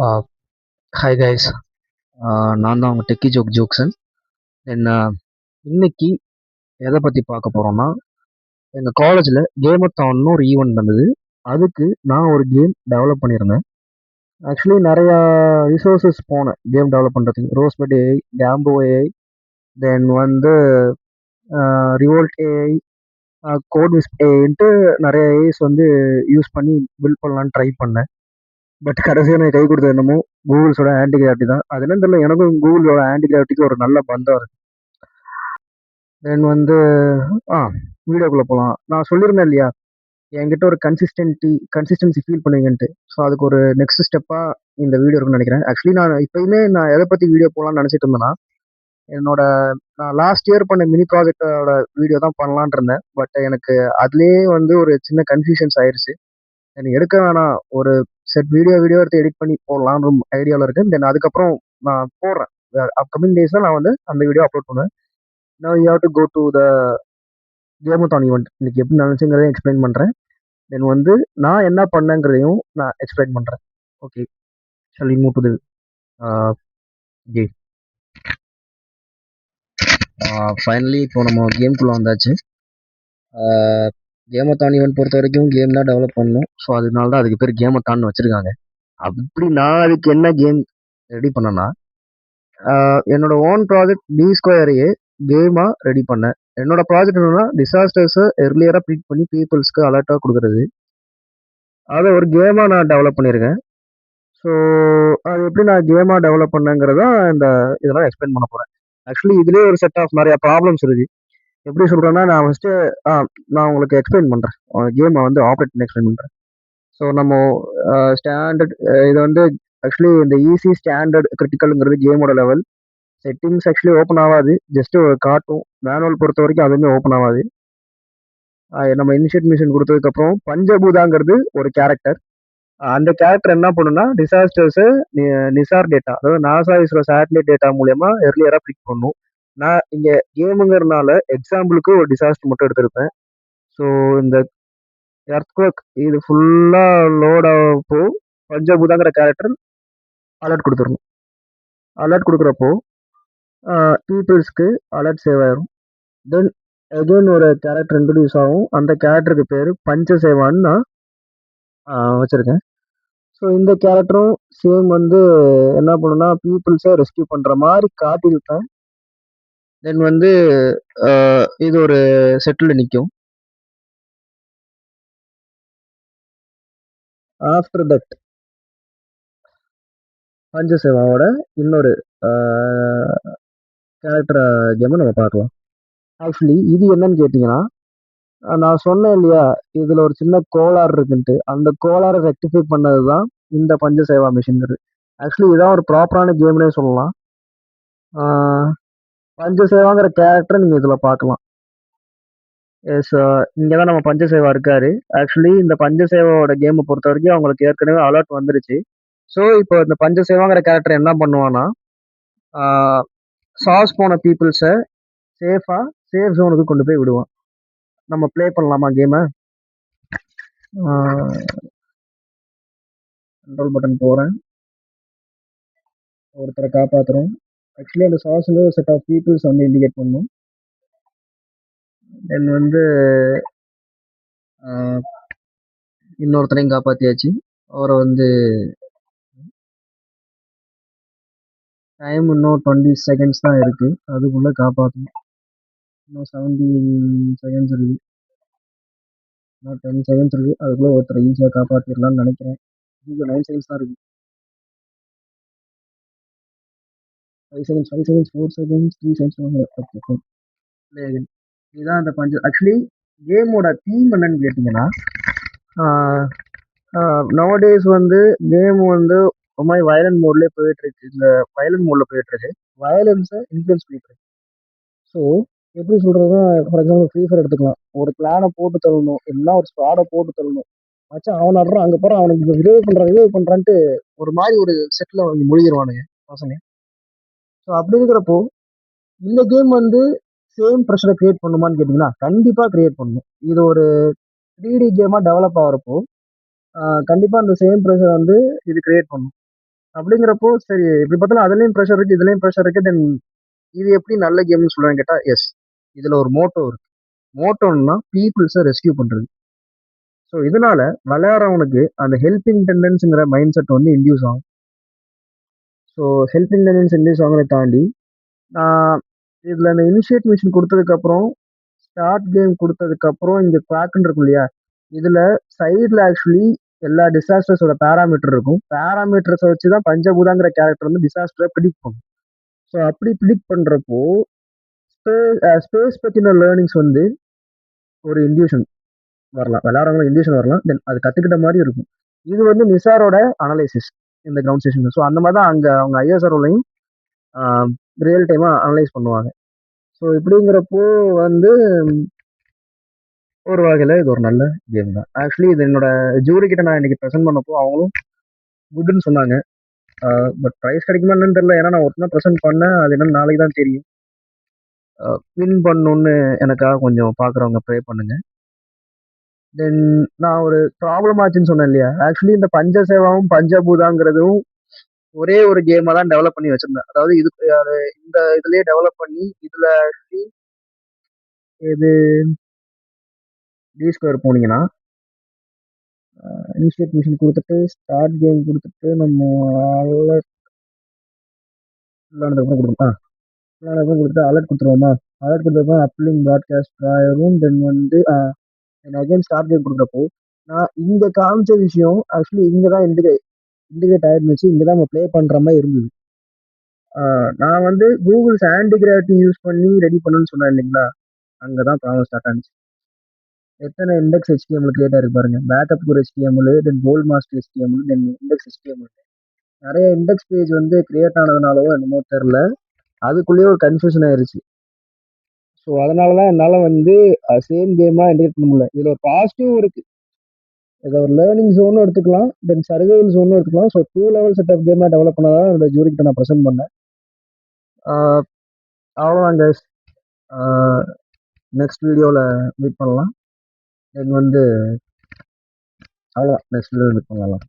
Uh, Hi guys, நான் தான் உங்கள் டெக்கி ஜோக்சன். என்ன இன்னைக்கு எதை பற்றி பார்க்க போகிறோம்னா, எங்கள் காலேஜில் கேமத்தான்னு ஒரு ஈவெண்ட் வந்தது. அதுக்கு நான் ஒரு கேம் டெவலப் பண்ணியிருந்தேன். ஆக்சுவலி நிறையா ரிசோர்ஸஸ் போனேன் கேம் டெவலப் பண்ணுறதுக்கு. ரோஸ்பெட் ஏஐ, கேம்போ ஏஐ, தென் வந்து ரிவோல்ட் ஏஐ, கோட்விஸ் ஏஐன்ட்டு நிறைய ஏஐஸ் வந்து யூஸ் பண்ணி பில்ட் பண்ணலான்னு ட்ரை பண்ணேன். பட் கடைசியாக எனக்கு கை கொடுத்தது என்னமோ கூகுள்ஸோட ஆன்டி கிராவிட்டி தான். அது என்னன்னு தெரியல, எனக்கும் கூகுளோட ஆன்டி கிராவிட்டிக்கு ஒரு நல்ல பந்தம் இருக்கு. தென் வந்து ஆ வீடியோக்குள்ளே போகலாம். நான் சொல்லியிருந்தேன் இல்லையா, என்கிட்ட ஒரு கன்சிஸ்டன்சி ஃபீல் பண்ணுவீங்கன்ட்டு. ஸோ அதுக்கு ஒரு நெக்ஸ்ட் ஸ்டெப்பாக இந்த வீடியோ இருக்குன்னு நினைக்கிறேன். ஆக்சுவலி நான் எதை பற்றி வீடியோ போகலான்னு நினச்சிட்டு இருந்தேன்னா, என்னோட நான் லாஸ்ட் இயர் பண்ண மினி ப்ராஜெக்டோட வீடியோ தான் பண்ணலான் இருந்தேன். பட் எனக்கு அதுலேயே வந்து ஒரு சின்ன கன்ஃபியூஷன்ஸ் ஆயிடுச்சு. எனக்கு எடுக்க வேணாம், ஒரு செட் வீடியோ எடுத்து எடிட் பண்ணி போடலான்னு ஐடியாவில் இருக்கேன். தென் அதுக்கப்புறம் நான் போடுறேன். அப்கமிங் டேஸில் நான் வந்து அந்த வீடியோ அப்லோட் பண்ணுவேன். நான் you have to go to the gamethon event. இன்னைக்கு எப்படி நினச்சுங்கிறதையும் எக்ஸ்பிளைன் பண்ணுறேன். தென் வந்து நான் என்ன பண்ணேங்கிறதையும் நான் எக்ஸ்பிளைன் பண்ணுறேன். Okay, shall we move to the game. Finally இப்போ நம்ம கேம்குள்ளே வந்தாச்சு. கேமத்தான் ஈவெண்ட் பொறுத்த வரைக்கும் கேம் தான் டெவலப் பண்ணணும். ஸோ அதனால தான் அதுக்கு பேர் கேமத்தான்னு வச்சுருக்காங்க. அப்படி நான் அதுக்கு என்ன கேம் ரெடி பண்ணேன்னா, என்னோட ஓன் ப்ராஜெக்ட் டி ஸ்கொயரையே கேமாக ரெடி பண்ணேன். என்னோட ப்ராஜெக்ட் என்னன்னா, டிசாஸ்டர்ஸை எர்லியராக ப்ரீட் பண்ணி பீப்புள்ஸ்க்கு அலர்ட்டாக கொடுக்குறது. அதை ஒரு கேமாக நான் டெவலப் பண்ணியிருக்கேன். ஸோ அது எப்படி நான் கேமாக டெவலப் பண்ணேங்கிறதா இதெல்லாம் எக்ஸ்பிளைன் பண்ண போகிறேன். ஆக்சுவலி இதுலேயே ஒரு செட் ஆஃப் நிறைய ப்ராப்ளம்ஸ் இருக்குது. எப்படி சொல்கிறேன்னா, நான் ஃபஸ்ட்டு நான் உங்களுக்கு எக்ஸ்பிளைன் பண்ணுறேன். கேமை வந்து ஆப்ரேட் பண்ணி எக்ஸ்பிளைன் பண்ணுறேன். ஸோ நம்ம ஸ்டாண்டர்ட் இது வந்து ஆக்சுவலி இந்த ஈஸி ஸ்டாண்டர்ட் கிரிட்டிக்கலுங்கிறது கேமோட லெவல். செட்டிங்ஸ் ஆக்சுவலி ஓப்பன் ஆகாது, ஜஸ்ட் காட்டும். மேனுவல் பொறுத்த வரைக்கும் அதுவுமே ஓப்பன் ஆகாது. நம்ம இனிஷியேட் மிஷன் கொடுத்ததுக்கப்புறம் பஞ்சபூதாங்கிறது ஒரு கேரக்டர். அந்த கேரக்டர் என்ன பண்ணுன்னா, டிசாஸ்டர்ஸை நிசார் டேட்டா, அதாவது நாசா இஸ்ரோ சேட்டலைட் டேட்டா மூலயமா எர்லியராக பிக் பண்ணும். நான் இங்கே கேமுங்கிறதுனால எக்ஸாம்பிளுக்கு ஒரு டிசாஸ்டர் மட்டும் எடுத்திருப்பேன். ஸோ இந்த எர்த்குவேக் இது ஃபுல்லாக லோட் ஆகப்போ பஞ்சபூதாங்கிற கேரக்டர் அலர்ட் கொடுத்துடணும். அலர்ட் கொடுக்குறப்போ பீப்புள்ஸ்க்கு அலர்ட் சேவ் ஆயிரும். தென் அகெயின் ஒரு கேரக்டர் இன்ட்ரடியூஸ் ஆகும். அந்த கேரக்டருக்கு பேர் பஞ்சசேவான்னு நான் வச்சுருக்கேன். ஸோ இந்த கேரக்டரும் சேம் வந்து என்ன பண்ணுன்னா, பீப்புள்ஸை ரெஸ்கியூ பண்ணுற மாதிரி காட்டியிருப்பேன். தென் வந்து இது ஒரு செட்டில் நிற்கும். ஆஃப்டர் தட் பஞ்சசேவாவோட இன்னொரு கேரக்டர் கேமை நம்ம பார்க்கலாம். ஆக்சுவலி இது என்னன்னு கேட்டிங்கன்னா, நான் சொன்னேன் இல்லையா, இதில் ஒரு சின்ன கோளாறு இருக்குன்ட்டு. அந்த கோளாறை ரெக்டிஃபை பண்ணது தான் இந்த பஞ்சசேவா மிஷின்ங்கிறது. ஆக்சுவலி இதான் ஒரு ப்ராப்பரான கேம்னே சொல்லலாம். பஞ்சசேவாங்கிற கேரக்டரை நீங்கள் இதில் பார்க்கலாம். எஸ், இங்கே தான் நம்ம பஞ்சசேவா இருக்காரு. ஆக்சுவலி இந்த பஞ்சசேவாவோட கேமை பொறுத்த வரைக்கும் அவங்களுக்கு ஏற்கனவே அலர்ட் வந்துருச்சு. ஸோ இப்போ இந்த பஞ்சசேவாங்கிற கேரக்டர் என்ன பண்ணுவான்னா, சாஸ் போன பீப்புள்ஸை சேஃபாக சேஃப் ஜோனுக்கு கொண்டு போய் விடுவான். நம்ம ப்ளே பண்ணலாமா கேமை? கண்ட்ரோல் பட்டன் போகிறேன். ஒருத்தரை காப்பாற்றுறோம். ஆக்சுவலி அந்த சாஸில் ஒரு செட் ஆஃப் பீப்புள்ஸ் வந்து இண்டிகேட் பண்ணும். தென் வந்து இன்னொருத்தரையும் காப்பாற்றியாச்சு. அவரை வந்து டைம் இன்னும் 20 செகண்ட்ஸ் தான் இருக்குது, அதுக்குள்ளே காப்பாற்றணும். இன்னும் 17 செகண்ட்ஸ் இருக்குது, இன்னும் 10 செகண்ட்ஸ் இருக்குது. அதுக்குள்ளே ஒருத்தரை ஈஸியாக காப்பாற்றிடலாம்னு நினைக்கிறேன். இன்னும் 9 செகண்ட்ஸ் தான் இருக்குது. 5 செகண்ட்ஸ், 4 செகண்ட்ஸ், 3 செகண்ட்ஸ். ஓகே, இதுதான் அந்த ஆக்சுவலி கேமோட தீம் என்னன்னு கேட்டிங்கன்னா, நவடேஸ் வந்து கேம் வந்து ரொம்ப மாதிரி வயலண்ட் மோட்லேயே போயிட்டுருக்கு. இந்த வயலண்ட் மோடில் போயிட்டுருக்கு, வயலன்ஸை இன்ஃப்ளூயன்ஸ் பண்ணிட்டுருக்கு. ஸோ எப்படி சொல்கிறதுனா, ஃபார் எக்ஸாம்பிள் ஃப்ரீ ஃபயர் எடுத்துக்கலாம். ஒரு பிளானை போட்டு தள்ளணும், இல்லைன்னா ஒரு ஸ்குவாடை போட்டு தள்ளணும். மச்சான் அவன் ஆடுறான், அங்கே போகிறான், அவனுக்கு ரிவைவ் பண்ணுறான்ட்டு ஒரு மாதிரி ஒரு செட்டில் அவங்க மொழிகிடுவானுங்க பசங்க. ஸோ அப்படி இருக்கிறப்போ இந்த கேம் வந்து சேம் ப்ரெஷரை கிரியேட் பண்ணுமான்னு கேட்டிங்கன்னா, கண்டிப்பாக கிரியேட் பண்ணணும். இது ஒரு 3D கேமாக டெவலப் ஆகிறப்போ கண்டிப்பாக அந்த சேம் ப்ரெஷர் வந்து இது கிரியேட் பண்ணும். அப்படிங்கிறப்போ சரி எப்படி பார்த்தாலும் அதுலயும் ப்ரெஷர் இருக்கு, இதுலயும் ப்ரெஷர் இருக்கு. தென் இது எப்படி நல்ல கேம்னு சொல்லுவேன்னு கேட்டா, எஸ். இதுல ஒரு மோட்டோ இருக்கு. மோட்டோன்னா பீப்புள்ஸை ரெஸ்கியூ பண்றது. ஸோ இதனால விளையாடுறவனுக்கு அந்த ஹெல்பிங் டெண்டன்ஸுங்கிற மைண்ட் செட் வந்து இன்டியூஸ் ஆகும். ஸோ ஹெல்பிங் டெண்டன்ஸ் இன்டியூஸ் ஆகுறதை தாண்டி நான் இதுல இந்த இனிஷியேட் மிஷன் கொடுத்ததுக்கப்புறம் ஸ்டார்ட் கேம் கொடுத்ததுக்கப்புறம் இங்க குவாக்குன்னு இருக்கும் இல்லையா, இதுல சைடில் ஆக்சுவலி எல்லா டிசாஸ்டர்ஸோட பேராமீட்டர் இருக்கும். பேராமீட்டர்ஸை வச்சு தான் பஞ்சபூதாங்கிற கேரக்டர் வந்து டிசாஸ்டரை ப்ரிடிக்ட் பண்ணும். ஸோ அப்படி ப்ரிடிக்ட் பண்றப்போ ஸ்பேஸ் பத்தின லேர்னிங்ஸ் வந்து ஒரு இன்டியூஷன் வரலாம், விளையாடுறவங்க இன்டியூஷன் வரலாம். தென் அது கத்துக்கிட்ட மாதிரி இருக்கும். இது வந்து நிசாரோட அனலைசிஸ் இந்த கிரவுண்ட் ஸ்டேஷன். ஸோ அந்த மாதிரி தான் அங்க அவங்க ஐஎஸ்ஆர்ஓலையும் ரியல் டைமா அனலைஸ் பண்ணுவாங்க. ஸோ இப்படிங்கிறப்போ வந்து ஒரு வகையில இது ஒரு நல்ல கேம் தான். ஆக்சுவலி இது என்னோட ஜூரி கிட்ட நான் இன்னைக்கு ப்ரெசென்ட் பண்ணப்போ அவங்களும் குட்னு சொன்னாங்க. பட் ப்ரைஸ் கிடைக்குமா என்னன்னு தெரியல. ஏன்னா நான் ஒருத்தனா ப்ரெசென்ட் பண்ணேன். அது என்னன்னு நாளைக்கு தான் தெரியும். வின் பண்ணணும்னு எனக்காக கொஞ்சம் பார்க்குறவங்க ப்ரே பண்ணுங்க. தென் நான் ஒரு ப்ராப்ளம் ஆச்சுன்னு சொன்னேன் இல்லையா, ஆக்சுவலி இந்த பஞ்சசேவாவும் பஞ்சபூதாங்கிறதும் ஒரே ஒரு கேமா தான் டெவலப் பண்ணி வச்சிருந்தேன். அதாவது இது இந்த இதுலயே டெவலப் பண்ணி இதுல actually இது டி ஸ்கொயர் போனீங்கன்னா இனிஷியேட் மிஷன் கொடுத்துட்டு ஸ்டார்ட் கேம் கொடுத்துட்டு நம்ம அலர்ட் விளையாடுறதுக்கு கொடுக்கணும். விளையாடுறதுக்கு கொடுத்துட்டு அலர்ட் கொடுத்துருவோமா, அலர்ட் கொடுத்தப்போ அப்லிங் ப்ராட்காஸ்ட் ஆயிரும். தென் வந்து அகைன் ஸ்டார்ட் கேம் கொடுக்குறப்போ நான் இங்க காமிச்ச விஷயம் ஆக்சுவலி இங்க தான் இண்டிகேட் ஆயிருந்துச்சு. இங்க தான் நம்ம ப்ளே பண்ற மாதிரி இருந்தது. நான் வந்து கூகுள்ஸ் ஆன்டி கிராவிட்டி யூஸ் பண்ணி ரெடி பண்ணணும்னு சொன்னேன் இல்லைங்களா, அங்கதான் ப்ராப்ளம் ஸ்டார்ட் ஆனிச்சு. எத்தனை இண்டெக்ஸ் HTML கிரியேட் ஆயிருக்கு பாருங்க. பேக்கப் ஒரு HTML, then gold master HTML, then index HTML. நிறைய இண்டெக்ஸ் பேஜ் வந்து கிரியேட் ஆனதுனாலவோ என்னமோ தெரியல, அதுக்குள்ளேயே ஒரு கன்ஃபியூஷன் ஆயிருச்சு. ஸோ அதனாலதான் என்னால வந்து சேம் கேமா இன்டெகிரேட் பண்ண முடியல. இதுல ஒரு பாசிட்டிவ் இருக்கு. இதை ஒரு லேர்னிங் ஜோனும் எடுத்துக்கலாம், தென் சர்வைவல் ஜோனும் எடுத்துக்கலாம். ஸோ 2 லெவல் செட்டப் கேமா டெவலப் பண்ணதான் என்னோட ஜூரி கிட்ட நான் ப்ரெசென்ட் பண்ணேன். அவ்வளோதான் கைஸ். நெக்ஸ்ட் வீடியோவில் மீட் பண்ணலாம். தென் வந்து அவ்வளோதான், நெக்ஸ்ட் வீடியோவில் மீட் பண்ணலாம்.